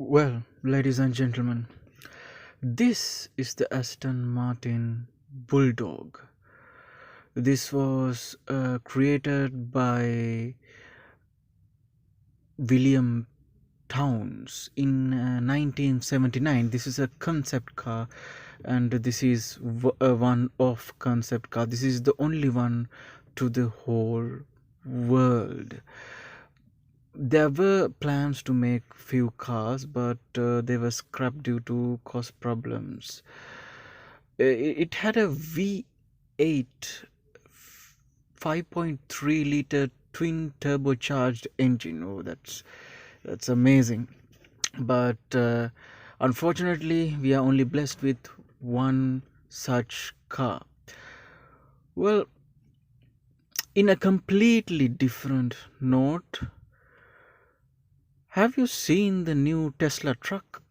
Well, ladies and gentlemen, this is the Aston Martin Bulldog. This was created by William Towns in 1979. This is a concept car, and this is a one-off concept car. This is the only one to the whole world. There were plans to make few cars, but they were scrapped due to cost problems. It had a V8 5.3 liter twin turbocharged engine. Oh, that's amazing. But unfortunately, we are only blessed with one such car. Well, in a completely different note, have you seen the new Tesla truck?